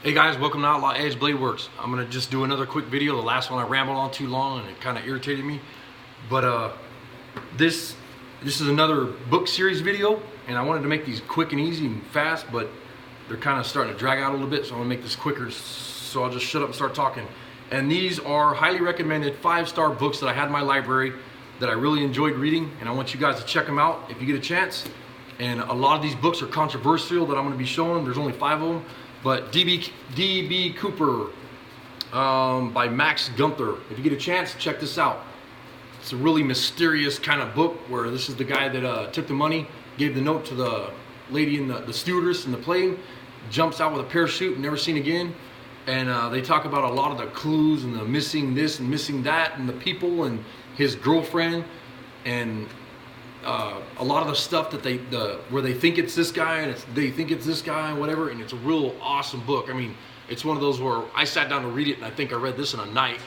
Hey guys, welcome to Outlaw Edge Blade Works. I'm gonna just do another quick video. The last one I rambled on too long and it kind of irritated me. But this is another book series video, and I wanted to make these quick and easy and fast, but they're kind of starting to drag out a little bit, so I'm gonna make this quicker. So I'll just shut up and start talking. And these are highly recommended 5-star books that I had in my library that I really enjoyed reading, and I want you guys to check them out if you get a chance. And a lot of these books are controversial that I'm gonna be showing. There's only 5 of them. But D.B. Cooper by Max Gunther. If you get a chance, check this out. It's a really mysterious kind of book where this is the guy that took the money, gave the note to the lady in the stewardess in the plane, jumps out with a parachute, never seen again. And they talk about a lot of the clues and the missing this and missing that and the people and his girlfriend and a lot of the stuff that where they think it's this guy and they think it's this guy and whatever, and it's a real awesome book. I mean, it's one of those where I sat down to read it and I think I read this in a night,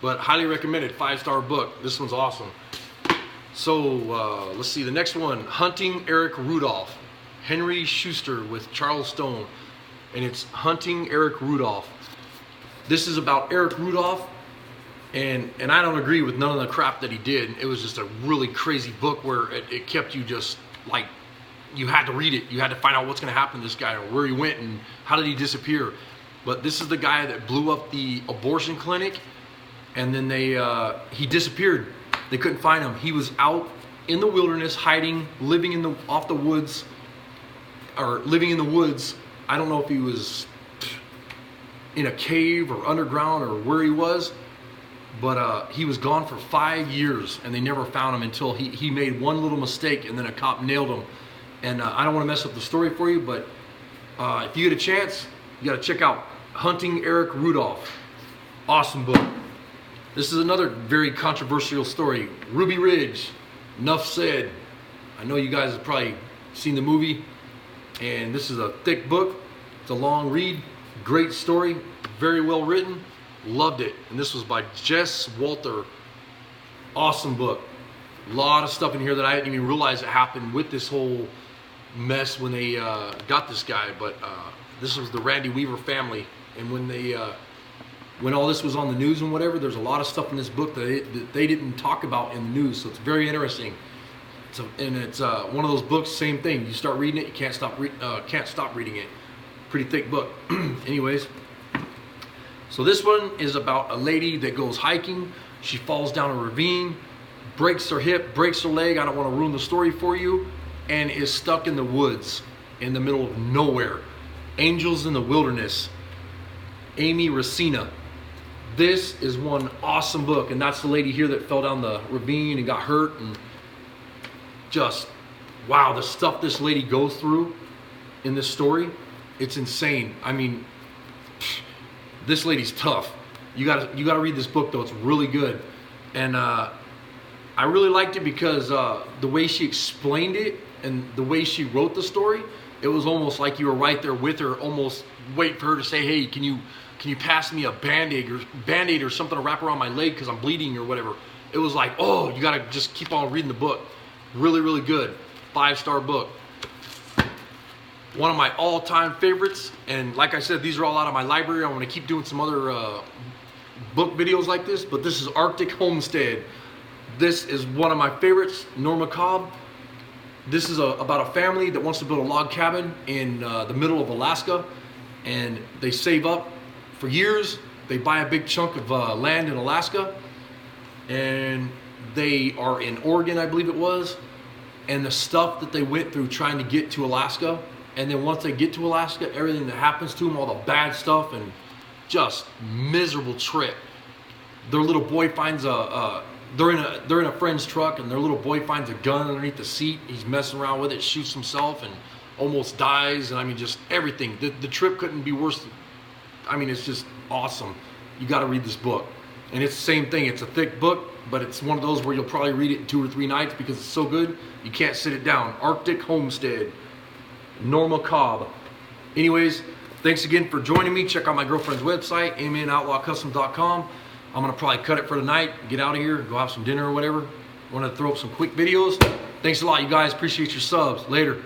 but highly recommended, 5-star book. This one's awesome. So let's see, the next one, Hunting Eric Rudolph, Henry Schuster with Charles Stone, and it's Hunting Eric Rudolph. This is about Eric Rudolph. And I don't agree with none of the crap that he did. It was just a really crazy book where it kept you just like, you had to read it. You had to find out what's going to happen to this guy or where he went and how did he disappear. But this is the guy that blew up the abortion clinic, and then he disappeared. They couldn't find him. He was out in the wilderness, hiding, living in the woods. I don't know if he was in a cave or underground or where he was. But he was gone for 5 years, and they never found him until he made one little mistake, and then a cop nailed him. And I don't want to mess up the story for you, but if you get a chance, you got to check out Hunting Eric Rudolph. Awesome book. This is another very controversial story. Ruby Ridge, Enough Said. I know you guys have probably seen the movie, and this is a thick book. It's a long read. Great story. Very well written. Loved it. And this was by Jess Walter. Awesome book. A lot of stuff in here that I didn't even realize it happened with this whole mess when they got this guy. But this was the Randy Weaver family, and when all this was on the news and whatever, there's a lot of stuff in this book that they didn't talk about in the news. So it's very interesting. It's one of those books. Same thing. You start reading it, you can't stop reading it. Pretty thick book. Anyways. So this one is about a lady that goes hiking. She falls down a ravine, breaks her hip, breaks her leg. I don't want to ruin the story for you, and is stuck in the woods in the middle of nowhere. Angels in the Wilderness, Amy Racina. This is one awesome book, and that's the lady here that fell down the ravine and got hurt. And just, wow, the stuff this lady goes through in this story, it's insane. I mean, this lady's tough. You gotta read this book though. It's really good, and I really liked it because the way she explained it and the way she wrote the story, it was almost like you were right there with her, almost waiting for her to say, "Hey, can you pass me a band-aid or something to wrap around my leg because I'm bleeding or whatever." It was like, oh, you gotta just keep on reading the book. Really, really good. 5-star book. One of my all-time favorites, and like I said, these are all out of my library. I want to keep doing some other book videos like this, but this is Arctic Homestead. This is one of my favorites, Norma Cobb. This is about a family that wants to build a log cabin in the middle of Alaska, and they save up for years. They buy a big chunk of land in Alaska, and they are in Oregon, I believe it was, and the stuff that they went through trying to get to Alaska. And then once they get to Alaska, everything that happens to them, all the bad stuff, and just miserable trip. Their little boy finds they're in a friend's truck, and their little boy finds a gun underneath the seat. He's messing around with it, shoots himself, and almost dies. And I mean, just everything. The trip couldn't be worse. I mean, it's just awesome. You got to read this book. And it's the same thing. It's a thick book, but it's one of those where you'll probably read it in 2 or 3 nights because it's so good. You can't sit it down. Arctic Homestead. Norma Cobb. Anyways, thanks again for joining me. Check out my girlfriend's website, aminoutlaw.custom.com. I'm going to probably cut it for tonight, get out of here, go have some dinner or whatever. I want to throw up some quick videos. Thanks a lot, you guys. Appreciate your subs. Later.